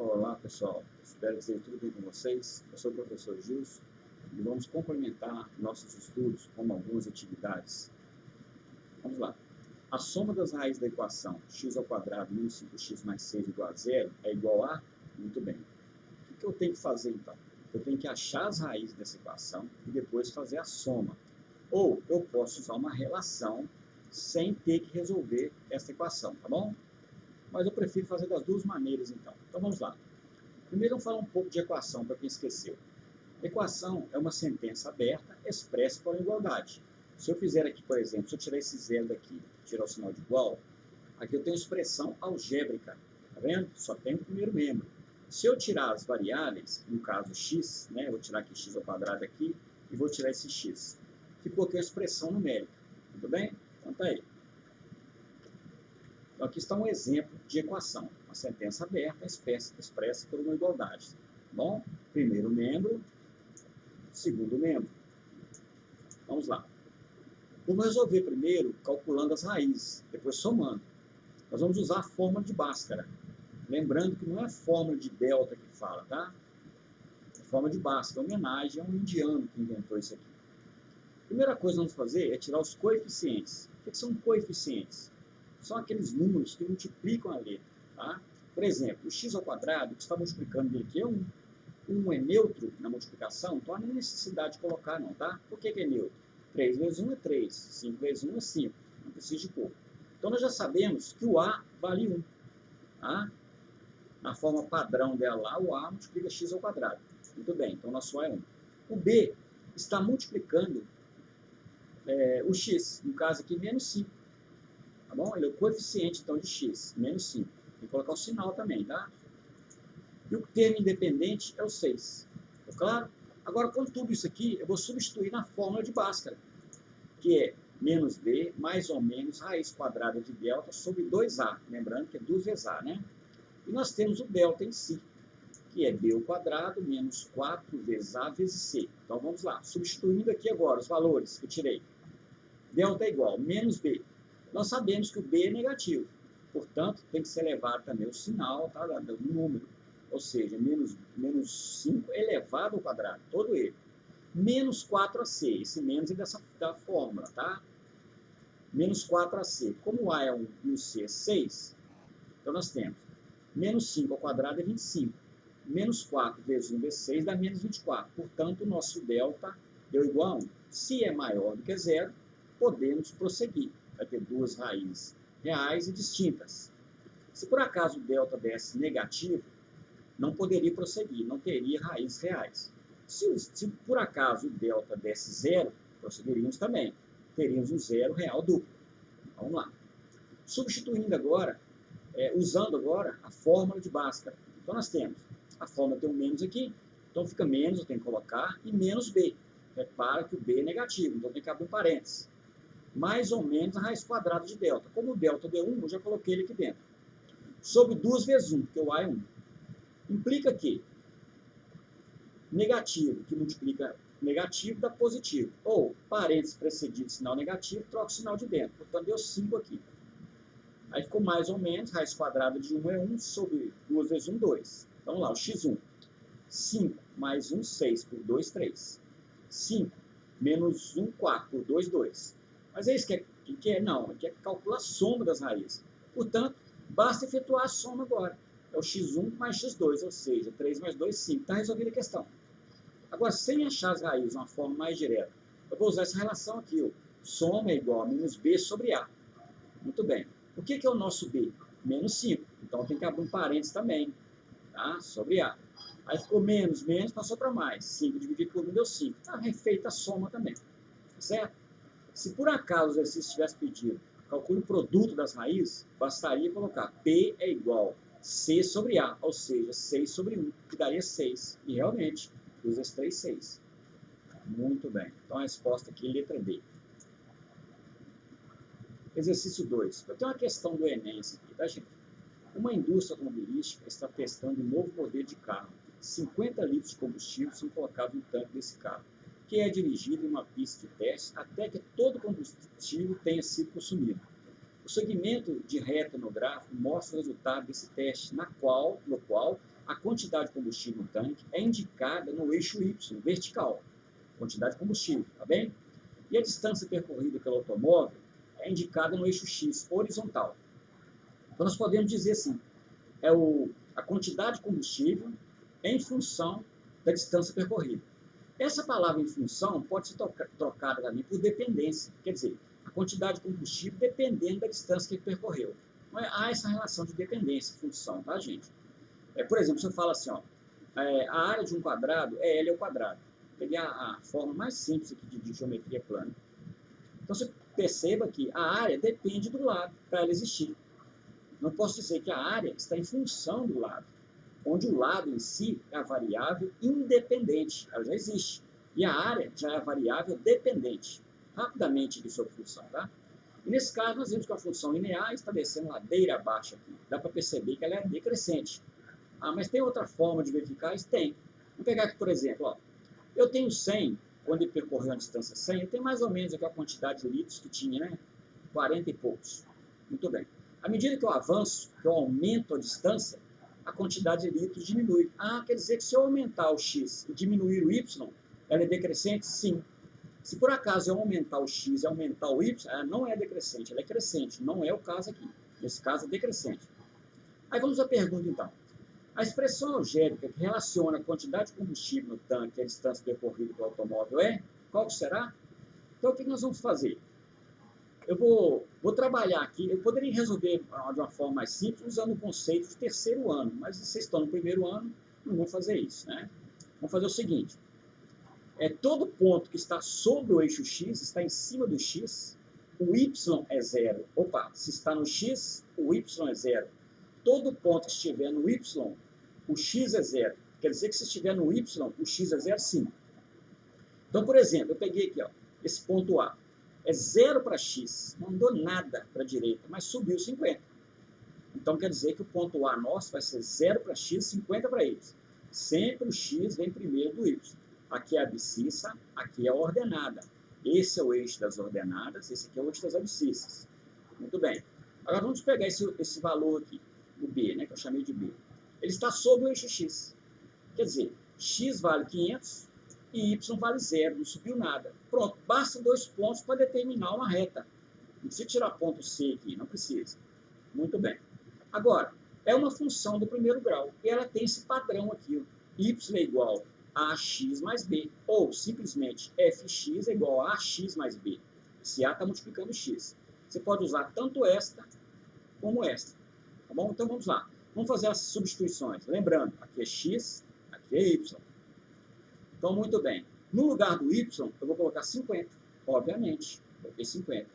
Olá, pessoal. Espero que esteja tudo bem com vocês. Eu sou o professor Gilson e vamos complementar nossos estudos com algumas atividades. Vamos lá. A soma das raízes da equação x ao quadrado menos 5x mais 6 igual a zero é igual a? Muito bem. O que eu tenho que fazer, então? Eu tenho que achar as raízes dessa equação e depois fazer a soma. Ou eu posso usar uma relação sem ter que resolver essa equação, tá bom? Mas eu prefiro fazer das duas maneiras, então. Então, vamos lá. Primeiro, vamos falar um pouco de equação, para quem esqueceu. Equação é uma sentença aberta expressa por igualdade. Se eu fizer aqui, por exemplo, se eu tirar esse zero daqui, tirar o sinal de igual, aqui eu tenho expressão algébrica, tá vendo? Só tem o primeiro membro. Se eu tirar as variáveis, no caso x, né, eu vou tirar aqui x ao quadrado aqui, e vou tirar esse x. Ficou aqui a expressão numérica, tudo bem? Então tá aí. Então, aqui está um exemplo de equação. Uma sentença aberta expressa por uma igualdade. Bom, primeiro membro, segundo membro. Vamos lá. Vamos resolver primeiro calculando as raízes, depois somando. Nós vamos usar a fórmula de Bhaskara. Lembrando que não é a fórmula de delta que fala, tá? É a fórmula de Bhaskara, homenagem a um indiano que inventou isso aqui. A primeira coisa que vamos fazer é tirar os coeficientes. O que são coeficientes? São aqueles números que multiplicam a letra. Tá? Por exemplo, o x ao quadrado, que está multiplicando dele aqui é 1. 1 é neutro na multiplicação, então não há necessidade de colocar não. Tá? Por que é neutro? 3 vezes 1 é 3, 5 vezes 1 é 5. Não precisa de pôr. Então nós já sabemos que o a vale 1. Tá? Na forma padrão dela lá, o a multiplica x ao quadrado. Muito bem, então nosso a é 1. O b está multiplicando o x, no caso aqui, menos 5. Tá bom? Ele é o coeficiente, então, de x, menos 5. Tem que colocar o sinal também, tá? E o termo independente é o 6. Tá claro? Agora, com tudo isso aqui, eu vou substituir na fórmula de Bhaskara, que é menos b mais ou menos raiz quadrada de delta sobre 2a. Lembrando que é 2 vezes a, né? E nós temos o delta em si, que é b ao quadrado menos 4 vezes a vezes c. Então, vamos lá. Substituindo aqui agora os valores que eu tirei. Delta é igual a menos b. Nós sabemos que o b é negativo. Portanto, tem que ser elevado também o sinal tá, do número. Ou seja, menos 5 elevado ao quadrado, todo ele. Menos 4ac. Esse menos é da fórmula, tá? Menos 4ac. Como o a é 1 e o c é 6, então nós temos menos 5 ao quadrado é 25. Menos 4 vezes 1 vezes 6 dá menos 24. Portanto, o nosso delta deu igual a 1. Se é maior do que zero, podemos prosseguir. Vai ter duas raízes reais e distintas. Se por acaso o delta desse negativo, não poderia prosseguir, não teria raízes reais. Se por acaso o delta desse zero, prosseguiríamos também. Teríamos um zero real duplo. Vamos lá. Substituindo agora, usando agora a fórmula de Bhaskara. Então nós temos, a fórmula tem um menos aqui, então fica menos, eu tenho que colocar, e menos b. Repara que o b é negativo, então tem que abrir um parênteses. Mais ou menos a raiz quadrada de delta. Como o delta deu 1, eu já coloquei ele aqui dentro. Sobre 2 vezes 1, porque o a é 1. Implica que negativo, que multiplica negativo, dá positivo. Ou parênteses precedido de sinal negativo, troca o sinal de dentro. Portanto, deu 5 aqui. Aí ficou mais ou menos, raiz quadrada de 1 é 1, sobre 2 vezes 1, 2. Vamos lá, o x1. 5 mais 1, 6, por 2, 3. 5 menos 1, 4, por 2, 2. Mas é isso que quer? Não, quer calcular a soma das raízes. Portanto, basta efetuar a soma agora. É o x1 mais x2, ou seja, 3 mais 2, 5. Está resolvida a questão. Agora, sem achar as raízes, uma forma mais direta, eu vou usar essa relação aqui. Ó. Soma é igual a menos b sobre a. Muito bem. O que é o nosso b? Menos 5. Então, tem que abrir um parênteses também. Tá? Sobre a. Aí ficou menos, passou para mais. 5 dividido por 1 deu 5. Está refeita a soma também. Certo? Se por acaso o exercício tivesse pedido calcule o produto das raízes, bastaria colocar P é igual a C sobre A, ou seja, 6 sobre 1, que daria 6. E realmente, 2 vezes 3, 6. Muito bem. Então a resposta aqui é letra D. Exercício 2. Eu tenho uma questão do Enem aqui, tá, gente? Uma indústria automobilística está testando um novo modelo de carro. 50 litros de combustível são colocados no tanque desse carro, que é dirigido em uma pista de teste até que todo o combustível tenha sido consumido. O segmento de reta no gráfico mostra o resultado desse teste, no qual a quantidade de combustível no tanque é indicada no eixo Y, vertical. Quantidade de combustível, tá bem? E a distância percorrida pelo automóvel é indicada no eixo X, horizontal. Então, nós podemos dizer assim, a quantidade de combustível em função da distância percorrida. Essa palavra em função pode ser trocada também por dependência, quer dizer, a quantidade de combustível dependendo da distância que ele percorreu. Então, há essa relação de dependência, função, tá, gente? Por exemplo, se eu falo assim, ó, a área de um quadrado é L ao quadrado. Peguei a forma mais simples aqui de geometria plana. Então, você perceba que a área depende do lado para ela existir. Não posso dizer que a área está em função do lado, onde o lado em si é a variável independente, ela já existe. E a área já é a variável dependente. Rapidamente aqui sobre função, tá? E nesse caso, nós vemos que a função linear está descendo ladeira abaixo aqui. Dá para perceber que ela é decrescente. Ah, mas tem outra forma de verificar isso? Tem. Vamos pegar aqui, por exemplo, ó. Eu tenho 100, quando ele percorreu a distância 100, eu tenho mais ou menos aqui a quantidade de litros que tinha, né? 40 e poucos. Muito bem. À medida que eu avanço, que eu aumento a distância, a quantidade de litros diminui. Ah, quer dizer que se eu aumentar o x e diminuir o y, ela é decrescente? Sim. Se por acaso eu aumentar o x e aumentar o y, ela não é decrescente, ela é crescente. Não é o caso aqui. Nesse caso é decrescente. Aí vamos à pergunta, então. A expressão algébrica que relaciona a quantidade de combustível no tanque e a distância percorrida pelo automóvel é? Qual será? Então, o que nós vamos fazer? Eu vou trabalhar aqui, eu poderia resolver de uma forma mais simples usando o conceito de terceiro ano, mas vocês estão no primeiro ano, não vão fazer isso, né? Vamos fazer o seguinte, todo ponto que está sobre o eixo X, está em cima do X, o Y é zero. Opa, se está no X, o Y é zero. Todo ponto que estiver no Y, o X é zero. Quer dizer que se estiver no Y, o X é zero, sim. Então, por exemplo, eu peguei aqui, ó, esse ponto A. É zero para X, não andou nada para a direita, mas subiu 50. Então, quer dizer que o ponto A nosso vai ser 0 para X, 50 para Y. Sempre o X vem primeiro do Y. Aqui é a abscissa, aqui é a ordenada. Esse é o eixo das ordenadas, esse aqui é o eixo das abscissas. Muito bem. Agora, vamos pegar esse valor aqui, o B, né, que eu chamei de B. Ele está sobre o eixo X. Quer dizer, X vale 500 e Y vale 0, não subiu nada. Pronto, basta 2 pontos para determinar uma reta. Não precisa tirar ponto C aqui, não precisa. Muito bem. Agora, é uma função do primeiro grau, e ela tem esse padrão aqui, ó. Y é igual a AX mais B, ou simplesmente FX é igual a AX mais B. Esse A está multiplicando X. Você pode usar tanto esta como esta. Tá bom? Então vamos lá. Vamos fazer as substituições. Lembrando, aqui é X, aqui é Y. Então, muito bem. No lugar do Y, eu vou colocar 50. Obviamente. Coloquei 50.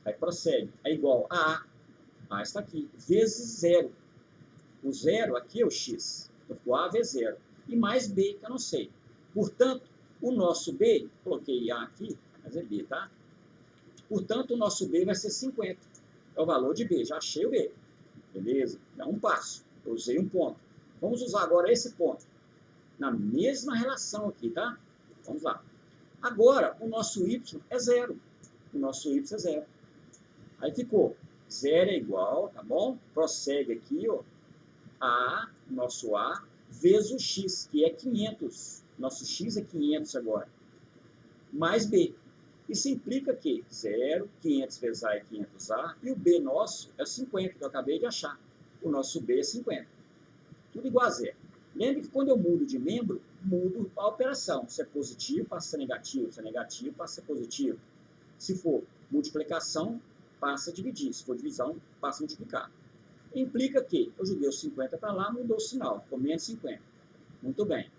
Aí prossegue. É igual a A. A está aqui. Vezes 0. O 0 aqui é o X. Então, ficou A vezes 0. E mais B, que eu não sei. Portanto, o nosso B, coloquei A aqui, mas é B, tá? Portanto, o nosso B vai ser 50. É o valor de B. Já achei o B. Beleza? Dá um passo. Eu usei um ponto. Vamos usar agora esse ponto. Na mesma relação aqui, tá? Vamos lá. Agora, o nosso Y é 0. O nosso Y é 0. Aí ficou 0 é igual, tá bom? Prossegue aqui, ó. Nosso A, vezes o X, que é 500. Nosso X é 500 agora. Mais B. Isso implica que 0, 500 vezes A é 500A, e o B nosso é 50, que eu acabei de achar. O nosso B é 50. Tudo igual a 0. Lembre que quando eu mudo de membro, mudo a operação. Se é positivo, passa a ser negativo. Se é negativo, passa a ser positivo. Se for multiplicação, passa a dividir. Se for divisão, passa a multiplicar. Implica que eu joguei os 50 para lá, mudou o sinal. Ficou menos 50. Muito bem.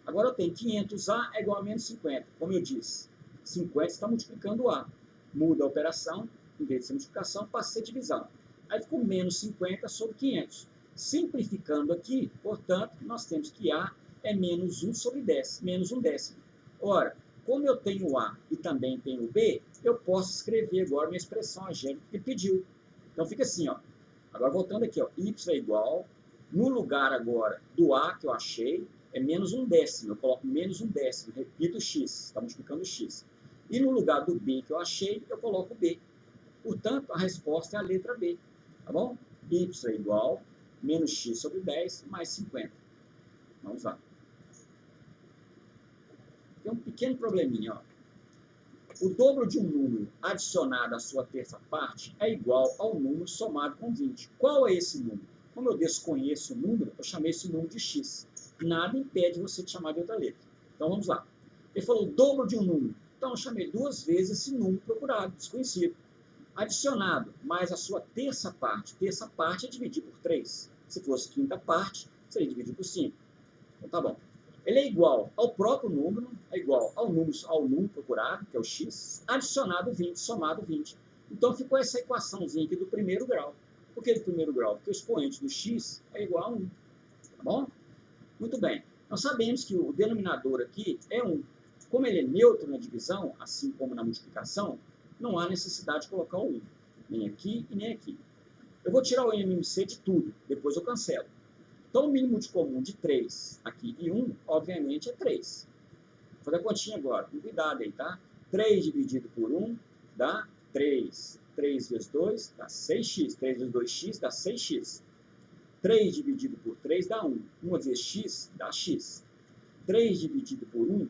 Agora eu tenho 500A é igual a menos 50. Como eu disse, 50 está multiplicando o A. Muda a operação, em vez de ser multiplicação, passa a ser divisão. Aí ficou menos 50 sobre 500. Simplificando aqui, portanto, nós temos que A é menos 1 sobre 10, menos 1 décimo. Ora, como eu tenho o A e também tenho o B, eu posso escrever agora minha expressão algébrica que ele pediu. Então fica assim, ó. Agora voltando aqui, ó, Y é igual, no lugar agora do A que eu achei, é menos 1 décimo. Eu coloco menos 1 décimo, repito o X, está multiplicando o X. E no lugar do B que eu achei, eu coloco o B. Portanto, a resposta é a letra B, tá bom? Y é igual menos x sobre 10 mais 50. Vamos lá. Tem um pequeno probleminha, ó. O dobro de um número adicionado à sua terça parte é igual ao número somado com 20. Qual é esse número? Como eu desconheço o número, eu chamei esse número de x. Nada impede você de chamar de outra letra. Então vamos lá. Ele falou o dobro de um número. Então eu chamei duas vezes esse número procurado, desconhecido. Adicionado mais a sua terça parte. Terça parte é dividir por 3. Se fosse quinta parte, seria dividir por 5. Então tá bom. Ele é igual ao próprio número, é igual ao número procurado, que é o x, adicionado 20, somado 20. Então ficou essa equaçãozinha aqui do primeiro grau. Por que do primeiro grau? Porque o expoente do x é igual a 1. Tá bom? Muito bem. Nós sabemos que o denominador aqui é 1. Como ele é neutro na divisão, assim como na multiplicação, não há necessidade de colocar o 1. Nem aqui e nem aqui. Eu vou tirar o MMC de tudo, depois eu cancelo. Então, o mínimo de comum de 3 aqui e 1, obviamente, é 3. Vou fazer a continha agora, com cuidado aí, tá? 3 dividido por 1 dá 3. 3 vezes 2 dá 6x. 3 vezes 2x dá 6x. 3 dividido por 3 dá 1. 1 vezes x dá x. 3 dividido por 1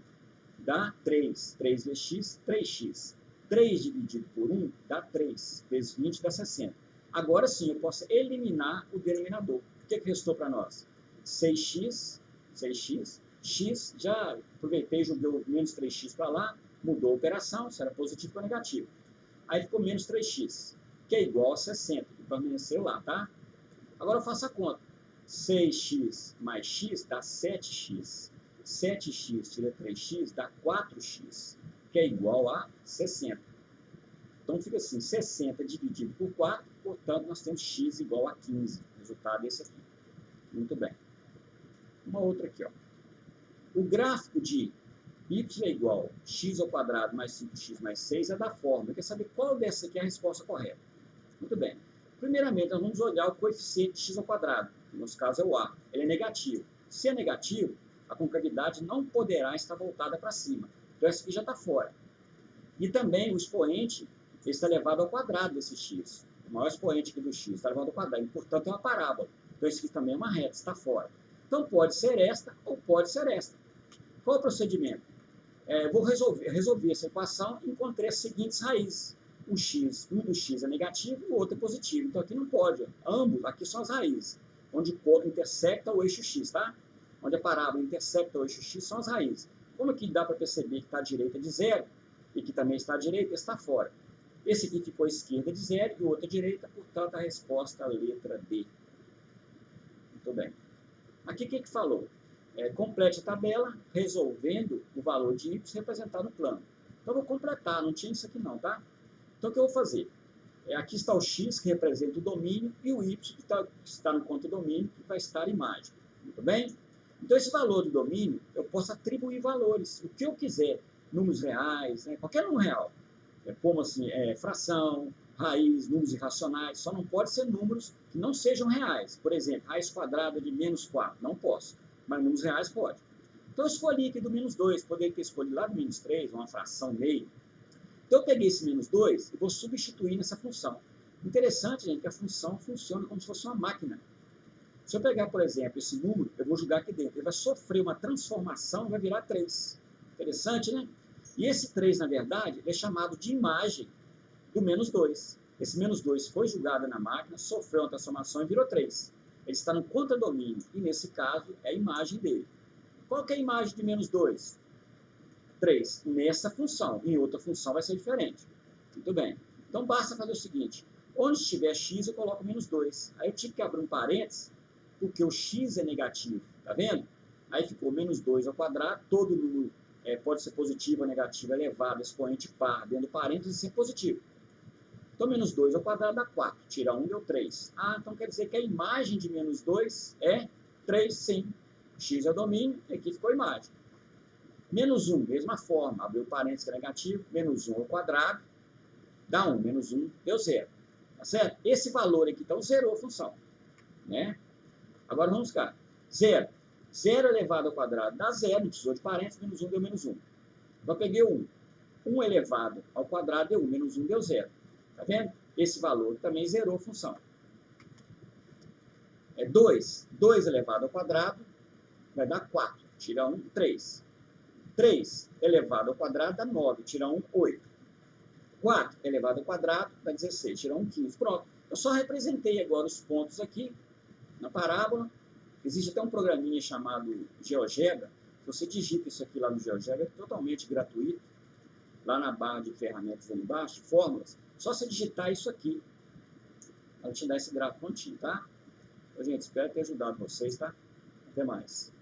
dá 3. 3 vezes x, 3x. 3 dividido por 1 dá 3. Vezes 20 dá 60. Agora sim, eu posso eliminar o denominador. O que restou para nós? 6x, x, já aproveitei e joguei o menos 3x para lá, mudou a operação, se era positivo para negativo. Aí ficou menos 3x, que é igual a 60, que permaneceu lá, tá? Agora eu faço a conta. 6x mais x dá 7x. 7x tira 3x dá 4x, que é igual a 60. Então fica assim, 60 dividido por 4, portanto nós temos x igual a 15. O resultado é esse aqui. Muito bem. Uma outra aqui, ó. O gráfico de y é igual a x ao quadrado mais 5x mais 6 é da forma. Quer saber qual dessa aqui é a resposta correta? Muito bem. Primeiramente, nós vamos olhar o coeficiente de x ao quadrado, que no nosso caso é o a. Ele é negativo. Se é negativo, a concavidade não poderá estar voltada para cima. Então, essa aqui já está fora. E também o expoente está elevado ao quadrado desse x. O maior expoente aqui do x está elevado ao quadrado. E, portanto, é uma parábola. Então, isso aqui também é uma reta, está fora. Então, pode ser esta ou pode ser esta. Qual o procedimento? Vou resolver essa equação e encontrei as seguintes raízes. Um dos x é negativo e o outro é positivo. Então, aqui não pode. Ambos, aqui são as raízes. Onde intersecta o eixo x, tá? Onde a parábola intersecta o eixo x são as raízes. Como aqui dá para perceber que está à direita de 0 e que também está à direita, está fora. Esse aqui ficou à esquerda de 0 e o outro à direita, portanto, a resposta é a letra D. Muito bem. Aqui o que falou? Complete a tabela resolvendo o valor de y representado no plano. Então, eu vou completar, não tinha isso aqui não, tá? Então, o que eu vou fazer? Aqui está o x, que representa o domínio, e o y, que está no contra-domínio, que vai estar a imagem. Muito bem? Então, esse valor do domínio, eu posso atribuir valores, o que eu quiser, números reais, né? Qualquer número real. Como assim, fração, raiz, números irracionais, só não pode ser números que não sejam reais. Por exemplo, raiz quadrada de menos 4, não posso, mas números reais pode. Então, eu escolhi aqui do menos 2, poderia ter escolhido lá do menos 3, uma fração meio. Então, eu peguei esse menos 2 e vou substituir nessa função. Interessante, gente, que a função funciona como se fosse uma máquina. Se eu pegar, por exemplo, esse número, eu vou jogar aqui dentro. Ele vai sofrer uma transformação e vai virar 3. Interessante, né? E esse 3, na verdade, é chamado de imagem do menos 2. Esse menos 2 foi jogado na máquina, sofreu uma transformação e virou 3. Ele está no contradomínio e, nesse caso, é a imagem dele. Qual que é a imagem de menos 2? 3. Nessa função. Em outra função vai ser diferente. Muito bem. Então, basta fazer o seguinte. Onde estiver x, eu coloco menos 2. Aí eu tive que abrir um parênteses, porque o x é negativo. Tá vendo? Aí ficou menos 2 ao quadrado. Todo número pode ser positivo ou negativo elevado, expoente par, dentro do parênteses, ser positivo. Então, menos 2 ao quadrado dá 4. Tira 1, deu 3. Ah, então quer dizer que a imagem de menos 2 é 3, sim. X é o domínio, e aqui ficou a imagem. Menos 1, mesma forma. Abriu o parênteses que é negativo. Menos 1 ao quadrado dá 1. Menos 1 deu 0. Tá certo? Esse valor aqui, então, zerou a função. Né? Agora, vamos cá. 0. 0 elevado ao quadrado dá 0. Não precisou de parênteses. Menos 1 deu menos 1. Agora, peguei o 1. 1 elevado ao quadrado deu 1. Menos 1 deu 0. Tá vendo? Esse valor também zerou a função. 2. 2 elevado ao quadrado vai dar 4. Tira 1, 3. 3 elevado ao quadrado dá 9. Tira 1, 8. 4 elevado ao quadrado dá 16. Tira 1, 15. Pronto. Eu só representei agora os pontos aqui na parábola. Existe até um programinha chamado GeoGebra. Se você digita isso aqui lá no GeoGebra, é totalmente gratuito. Lá na barra de ferramentas ali embaixo, fórmulas, só você digitar isso aqui. Ela te dá esse gráfico contínuo, tá? Então, gente, espero ter ajudado vocês, tá? Até mais.